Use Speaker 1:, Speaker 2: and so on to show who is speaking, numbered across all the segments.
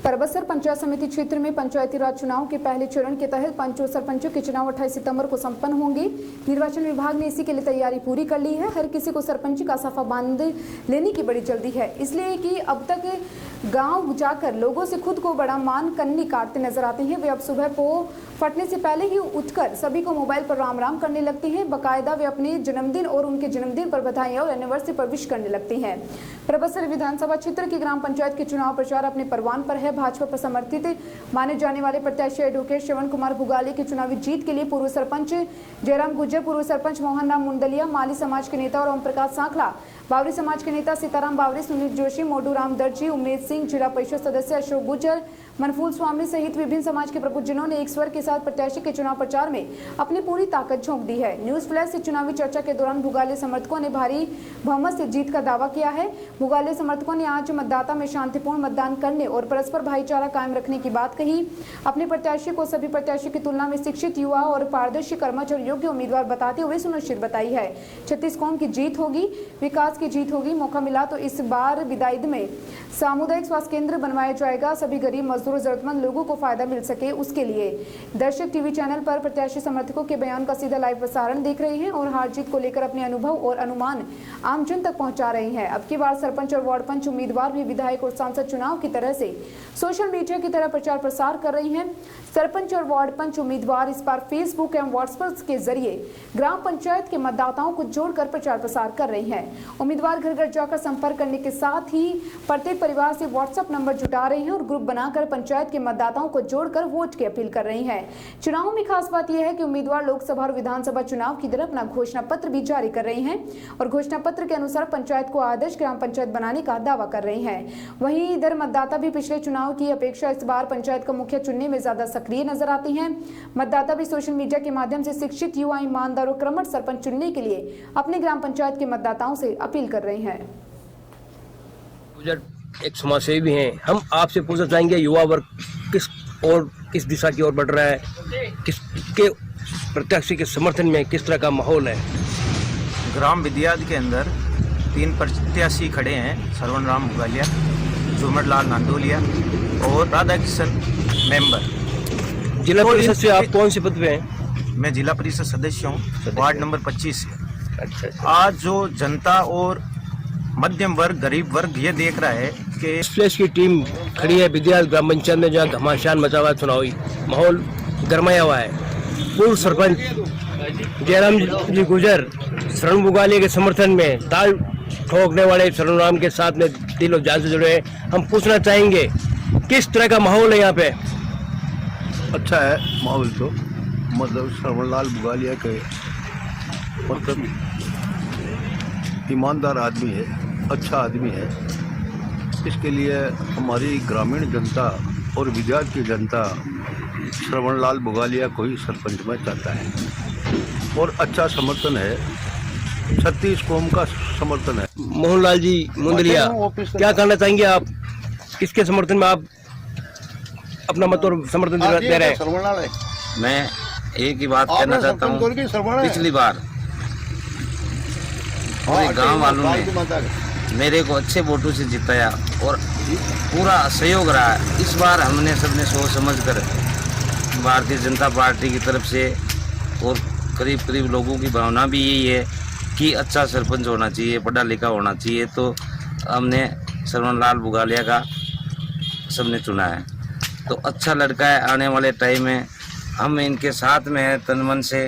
Speaker 1: परबसर पंचायत समिति क्षेत्र में पंचायती राज चुनाव के पहले चरण के तहत पंच और सरपंचों के चुनाव 28 सितंबर को संपन्न होंगे। निर्वाचन विभाग ने इसी के लिए तैयारी पूरी कर ली है। हर किसी को सरपंच का साफा बांध लेने की बड़ी जल्दी है, इसलिए कि अब तक गांव जाकर लोगों से खुद को बड़ा मान कन्नी काटते नजर आते हैं। वे अब सुबह को फटने से पहले ही उठकर सभी को मोबाइल पर राम राम करने लगते हैं। बाकायदा वे अपने जन्मदिन और उनके जन्मदिन पर बधाई और एनिवर्सरी पर विश करने लगते हैं। परबसर विधानसभा क्षेत्र की ग्राम पंचायत के चुनाव प्रचार अपने परवान पर है। भाजपा पर समर्थित माने जाने वाले प्रत्याशी एडवोकेट श्रवण कुमार भुगाली की चुनावी जीत के लिए पूर्व सरपंच जयराम गुज्जर, पूर्व सरपंच मोहन राम मुंदलिया, माली समाज के नेता और ओम प्रकाश सांखला, बावरी समाज के नेता सीताराम बावरी, सुनील जोशी, मोडू राम दर्जी, उमेद सिंह, जिला परिषद सदस्य अशोक गुज्जर, मनफूल स्वामी सहित विभिन्न समाज के प्रबुद्धजनों ने एक स्वर के साथ प्रत्याशी के चुनाव प्रचार में अपनी पूरी ताकत झोंक दी है। न्यूज फ्लैश से चुनावी चर्चा के दौरान भुगाले समर्थकों ने भारी बहुमत से जीत का दावा किया है। भुगाले समर्थकों ने आज मतदाता में शांतिपूर्ण मतदान करने और परस्पर भाईचारा कायम रखने की बात कही। अपने प्रत्याशी को सभी प्रत्याशी की तुलना में शिक्षित, युवा और पारदर्शी, कर्मठ और योग्य उम्मीदवार बताते हुए सुनिश्चित बताई है। 36 कौम की जीत होगी, विकास की जीत होगी। मौका मिला तो इस बार विदाईद में सामुदायिक स्वास्थ्य केंद्र बनवाया जाएगा। सभी गरीब, मजदूर, जरूरतमंद लोगों को फायदा मिल सके उसके लिए दर्शक टीवी चैनल पर प्रत्याशी समर्थकों के बयान का सीधा लाइव प्रसारण देख रहे हैं और हार जीत को लेकर अपने अनुभव और अनुमान आमजन तक पहुंचा रहे हैं। अब की बार सरपंच और वार्ड पंच उम्मीदवार भी विधायक और सांसद चुनाव की तरह से सोशल मीडिया की तरह प्रचार प्रसार कर रही हैं। सरपंच और वार्ड पंच उम्मीदवार इस बार फेसबुक एवं व्हाट्सएप के जरिए ग्राम पंचायत के मतदाताओं को जोड़कर प्रचार प्रसार कर रही हैं। उम्मीदवार घर घर जाकर संपर्क करने के साथ ही प्रत्येक परिवार से व्हाट्सएप नंबर जुटा रहे हैं और ग्रुप बनाकर पंचायत के मतदाताओं को जोड़कर वोट की अपील कर रही हैं। चुनाव में खास बात यह है कि उम्मीदवार लोकसभा और विधानसभा चुनाव की तरह अपना घोषणा पत्र भी जारी कर रहे हैं और घोषणा पत्र के अनुसार पंचायत को आदर्श ग्राम पंचायत बनाने का दावा कर रहे हैं। वहीं इधर मतदाता भी पिछले चुनाव की अपेक्षा इस बार पंचायत का मुखिया चुनने में ज्यादा सक्रिय नजर आती हैं। मतदाता भी सोशल मीडिया के माध्यम से शिक्षित, युवा, ईमानदार और कर्मठ सरपंच चुनने के लिए अपने ग्राम पंचायत के मतदाताओं से अपील कर रहे हैं।
Speaker 2: एक समाजसेवी भी हैं, हम आपसे पूछना चाहेंगे युवा वर्ग किस दिशा की ओर बढ़ रहा है, किसके प्रत्याशी के समर्थन में किस तरह का माहौल है।
Speaker 3: ग्राम विद्यालय के अंदर 3 प्रत्याशी खड़े हैं, श्रवण राम भुगालिया, झूमर लाल नांदोलिया और राधा किशन मेंबर।
Speaker 2: जिला परिषद से आप कौन से पद पे हैं?
Speaker 3: मैं जिला परिषद सदस्य हूँ, वार्ड नंबर 25 से। अच्छा। आज जो जनता और मध्यम वर्ग, गरीब वर्ग ये देख रहा है कि
Speaker 2: स्प्लेश की टीम खड़ी है विद्यालय ग्राम पंचायत में, जहाँ घमासान मचा हुआ, चुनावी माहौल गरमाया हुआ है। पूर्व सरपंच जयराम जी गुजर श्रवण भुगालिया के समर्थन में ताल ठोकने वाले श्रवण राम के साथ में दिल और जान से जुड़े हैं। हम पूछना चाहेंगे किस तरह का माहौल है यहाँ पे?
Speaker 4: अच्छा है माहौल तो, मतलब श्रवण लाल भुगालिया के मतलब ईमानदार आदमी है, अच्छा आदमी है। इसके लिए हमारी ग्रामीण जनता और विद्यालय की जनता श्रवण लाल भुगालिया को ही सरपंच में चाहता है और अच्छा समर्थन है, 36 कौम का समर्थन है।
Speaker 2: मोहनलाल जी मुंदलिया, क्या कहना चाहेंगे आप? किसके समर्थन में आप अपना मत और समर्थन दे रहे हैं?
Speaker 5: मैं एक ही बात कहना चाहता हूँ, पिछली बार पूरे गांव वालों ने मेरे को अच्छे वोटों से जिताया और पूरा सहयोग रहा है। इस बार हमने सबने सोच समझकर भारतीय जनता पार्टी की तरफ से और करीब करीब लोगों की भावना भी यही है कि अच्छा सरपंच होना चाहिए, पढ़ा लिखा होना चाहिए, तो हमने श्रवण लाल भुगालिया का सबने चुना है। तो अच्छा लड़का है, आने वाले टाइम में हम इनके साथ में हैं तन मन से।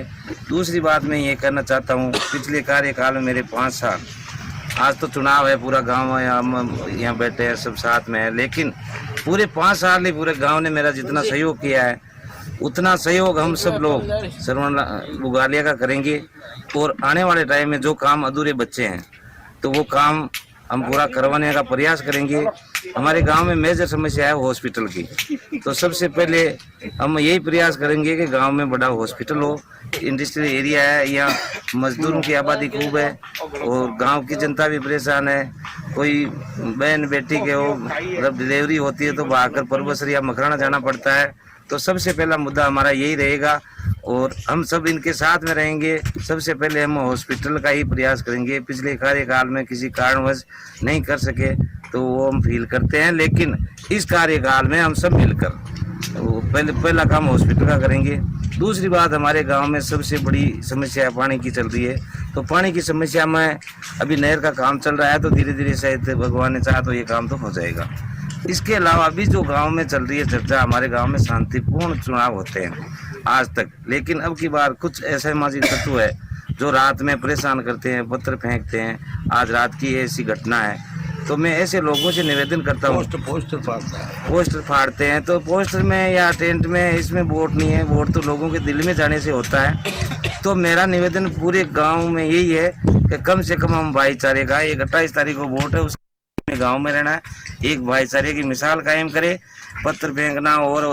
Speaker 5: दूसरी बात मैं ये कहना चाहता हूँ, पिछले कार्यकाल में मेरे 5 साल, आज तो चुनाव है, पूरा गांव है, हम यहाँ बैठे हैं सब साथ में है, लेकिन पूरे 5 साल ही पूरे गांव ने मेरा जितना सहयोग किया है उतना सहयोग हम सब लोग श्रवण भुगालिया का करेंगे। और आने वाले टाइम में जो काम अधूरे बच्चे हैं तो वो काम हम पूरा करवाने का प्रयास करेंगे। हमारे गांव में मेजर समस्या है हॉस्पिटल की, तो सबसे पहले हम यही प्रयास करेंगे कि गांव में बड़ा हॉस्पिटल हो। इंडस्ट्रियल एरिया है, यहाँ मजदूरों की आबादी खूब है और गांव की जनता भी परेशान है। कोई बहन बेटी के हो, जब डिलीवरी होती है तो भागकर परबसर या मकराना जाना पड़ता है। तो सबसे पहला मुद्दा हमारा यही रहेगा और हम सब इनके साथ में रहेंगे। सबसे पहले हम हॉस्पिटल का ही प्रयास करेंगे। पिछले कार्यकाल में किसी कारणवश नहीं कर सके तो वो हम फील करते हैं, लेकिन इस कार्यकाल में हम सब मिलकर पहला काम हॉस्पिटल का करेंगे। दूसरी बात, हमारे गांव में सबसे बड़ी समस्या पानी की चल रही है, तो पानी की समस्या में अभी नहर का काम चल रहा है, तो धीरे धीरे शायद भगवान ने चाहा तो ये काम तो हो जाएगा। इसके अलावा अभी जो गांव में चल रही है चर्चा, हमारे गांव में शांतिपूर्ण चुनाव होते हैं आज तक, लेकिन अब की बार कुछ ऐसे सामाजिक तत्व है जो रात में परेशान करते हैं, पत्थर फेंकते हैं। आज रात की ऐसी घटना है, तो मैं ऐसे लोगों से निवेदन करता हूँ। पोस्टर फाड़ते हैं, तो पोस्टर में या टेंट में इसमें वोट नहीं है, वोट तो लोगों के दिल में जाने से होता है। तो मेरा निवेदन पूरे गांव में यही है कि कम से कम हम भाईचारे का, 28 तारीख को वोट है, उसमें गांव में रहना है, एक भाईचारे की मिसाल कायम करे। पत्थर फेंकना और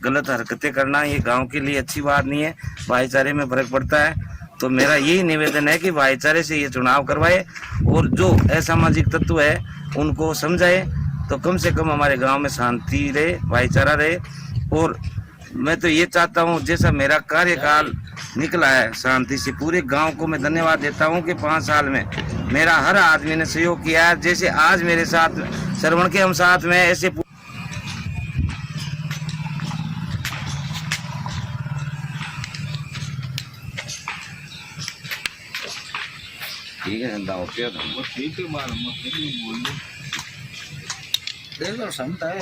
Speaker 5: गलत हरकतें करना ये गांव के लिए अच्छी बात नहीं है, भाईचारे में फर्क पड़ता है। तो मेरा यही निवेदन है कि भाईचारे से ये चुनाव करवाए और जो असामाजिक तत्व है उनको समझाए, तो कम से कम हमारे गांव में शांति रहे, भाईचारा रहे। और मैं तो ये चाहता हूँ, जैसा मेरा कार्यकाल निकला है शांति से, पूरे गांव को मैं धन्यवाद देता हूँ कि 5 साल में मेरा हर आदमी ने सहयोग किया है। जैसे आज मेरे साथ श्रवण के हम साथ में ऐसे ठीक है, ठीक है, मालूम क्षमता है।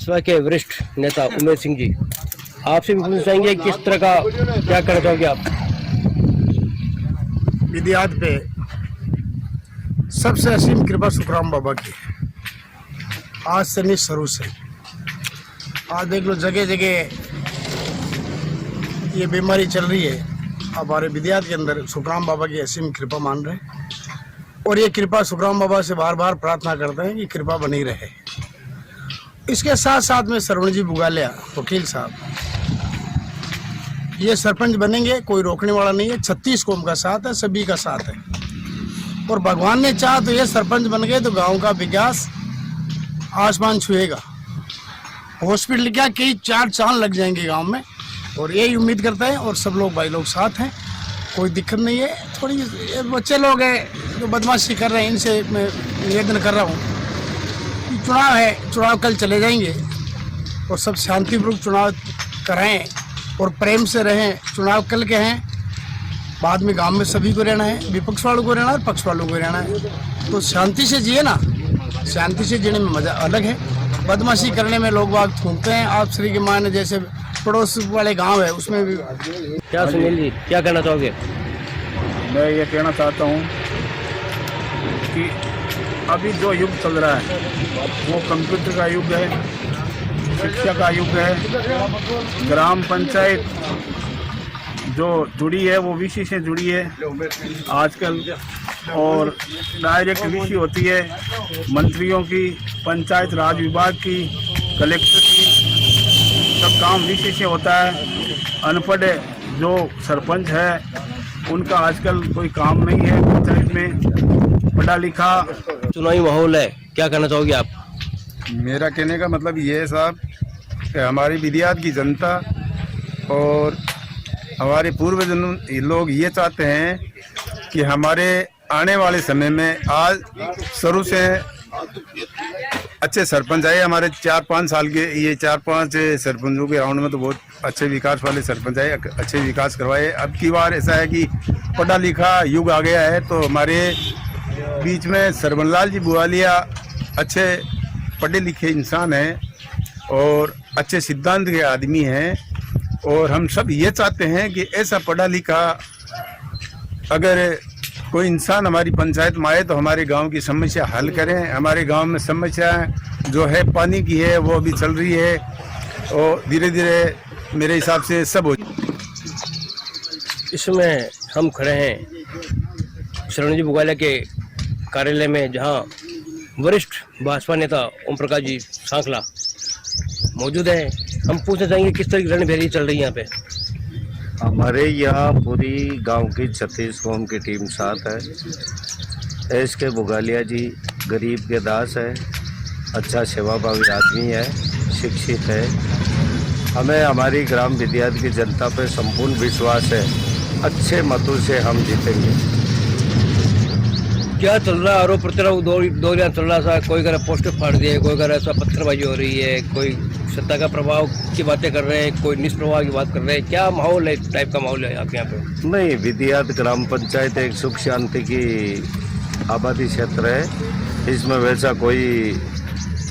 Speaker 2: भाजपा के वरिष्ठ नेता उमेश सिंह जी, आपसे भी पूछना चाहेंगे किस तरह का क्या कहना चाहोगे आप?
Speaker 6: विद्यात पे सबसे असीम कृपा सुखराम बाबा की आज से नहीं शुरू से। आज देख लो जगह जगह ये बीमारी चल रही है, हमारे विद्यात के अंदर सुखराम बाबा की असीम कृपा मान रहे हैं और ये कृपा सुखराम बाबा से बार बार प्रार्थना करते हैं कि कृपा बनी रहे। इसके साथ साथ में श्रवण जी बुगालिया वकील साहब ये सरपंच बनेंगे, कोई रोकने वाला नहीं है। 36 कौम का साथ है, सभी का साथ है और भगवान ने चाहा तो ये सरपंच बन गए तो गांव का विकास आसमान छुएगा। हॉस्पिटल क्या कई 4 चांद लग जाएंगे गांव में और यही उम्मीद करता है। और सब लोग भाई लोग साथ हैं, कोई दिक्कत नहीं है। थोड़ी बच्चे लोग हैं जो बदमाशी कर रहे हैं, इनसे मैं निवेदन कर रहा हूँ। चुनाव है, चुनाव कल चले जाएंगे और सब शांतिपूर्वक चुनाव कराएं और प्रेम से रहें। चुनाव कल के हैं, बाद में गांव में सभी को रहना है, विपक्ष वालों को रहना है, पक्ष वालों को रहना है। तो शांति से जिए ना, शांति से जीने में मज़ा अलग है। बदमाशी करने में लोग बाग थूकते हैं। आप श्री के मान जैसे पड़ोस वाले गांव है उसमें भी।
Speaker 2: क्या सुनील जी क्या कहना चाहोगे?
Speaker 7: मैं ये कहना चाहता हूँ कि अभी जो युग चल रहा है वो कंप्यूटर का युग है, शिक्षा का युग है। ग्राम पंचायत जो जुड़ी है वो विषय से जुड़ी है आजकल, और डायरेक्ट विषय होती है मंत्रियों की, पंचायत राज विभाग की, कलेक्टर की, सब काम विषय से होता है। अनपढ़ जो सरपंच है उनका आजकल कोई काम नहीं है पंचायत में। पढ़ा लिखा
Speaker 2: चुनावी माहौल है, क्या कहना चाहोगे आप?
Speaker 8: मेरा कहने का मतलब ये है साहब कि हमारी विद्यात की जनता और हमारे पूर्वज लोग ये चाहते हैं कि हमारे आने वाले समय में आज शुरू से अच्छे सरपंच आए। हमारे 4-5 साल के ये 4-5 सरपंचों के राउंड में तो बहुत अच्छे विकास वाले सरपंच आए, अच्छे विकास करवाए। अब की बार ऐसा है कि पढ़ा लिखा युग आ गया है, तो हमारे बीच में श्रवणलाल जी बुगालिया अच्छे पढ़े लिखे इंसान हैं और अच्छे सिद्धांत के आदमी हैं। और हम सब ये चाहते हैं कि ऐसा पढ़ा लिखा अगर कोई इंसान हमारी पंचायत में आए तो हमारे गांव की समस्या हल करें। हमारे गांव में समस्या जो है पानी की है वो अभी चल रही है और धीरे धीरे मेरे हिसाब से सब हो।
Speaker 2: इसमें हम खड़े हैं श्रवण जी बुगालिया के कार्यालय में, जहां वरिष्ठ भाजपा नेता ओम प्रकाश जी सांखला मौजूद हैं। हम पूछना चाहेंगे किस तरह की रणभेरी चल रही है यहाँ पे।
Speaker 9: हमारे यहाँ पूरी गांव की 36 कौम की टीम साथ है। एस के बुगालिया जी गरीब के दास है, अच्छा सेवाभावी आदमी है, शिक्षित है। हमें हमारी ग्राम विद्यात की जनता पर संपूर्ण विश्वास है, अच्छे मतों से हम जीतेंगे।
Speaker 2: क्या चल रहा है आरोप प्रत्यारोप दौरिया चल रहा था, कोई कह रहा पोस्टर फाड़ दिए, कोई कह रहा ऐसा पत्थरबाजी हो रही है, कोई सत्ता का प्रभाव की बातें कर रहे हैं, कोई निष्प्रभाव की बात कर रहे हैं। क्या माहौल है, इस टाइप का माहौल है आपके यहाँ पे?
Speaker 9: नहीं, विद्यात ग्राम पंचायत एक सुख शांति की आबादी क्षेत्र है, इसमें वैसा कोई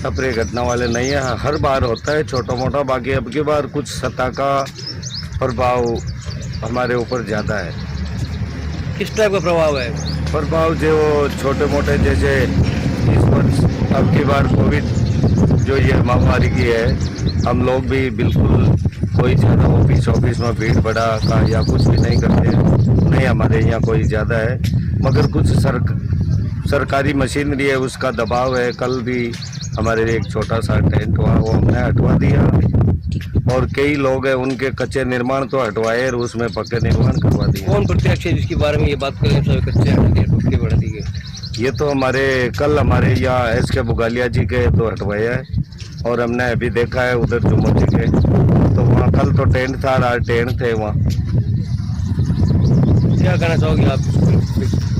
Speaker 9: अप्रिय घटना वाले नहीं है। हर बार होता है छोटा मोटा, बाकी अब की बार कुछ सत्ता का प्रभाव हमारे ऊपर ज़्यादा है।
Speaker 2: किस टाइप का प्रभाव है?
Speaker 9: प्रभाव जो छोटे मोटे, जैसे इस पर अब की बार कोविड जो ये महामारी की है, हम लोग भी बिल्कुल कोई ज़्यादा ऑफिस में भीड़ भड़ा का या कुछ भी नहीं करते, नहीं हमारे यहाँ कोई ज़्यादा है। मगर कुछ सरकारी मशीनरी है, उसका दबाव है। कल भी हमारे एक छोटा सा टेंट हुआ, वो हमने हटवा दिया, और कई लोग हैं उनके कच्चे निर्माण तो हटवाए और उसमें पक्के निर्माण करवा दिए।
Speaker 2: कौन प्रत्यक्ष है जिसके बारे में ये बात करें, सब कच्चे हटा दिए, पक्के बढ़ा दिए?
Speaker 9: ये तो कल हमारे यहाँ एस के बुगालिया जी के तो हटवाया है, और हमने अभी देखा है उधर जुम्मो जी के, तो वहाँ कल तो टेंट था, आज टेंट थे वहाँ।
Speaker 2: क्या कहना चाहोगे आप?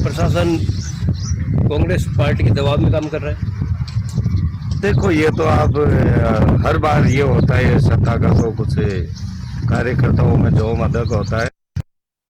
Speaker 2: प्रशासन कांग्रेस पार्टी के दबाव में काम कर रहा है?
Speaker 9: देखो, ये तो आप हर बार ये होता है, सत्ता का तो कुछ कार्यकर्ताओं में जो मदद होता है।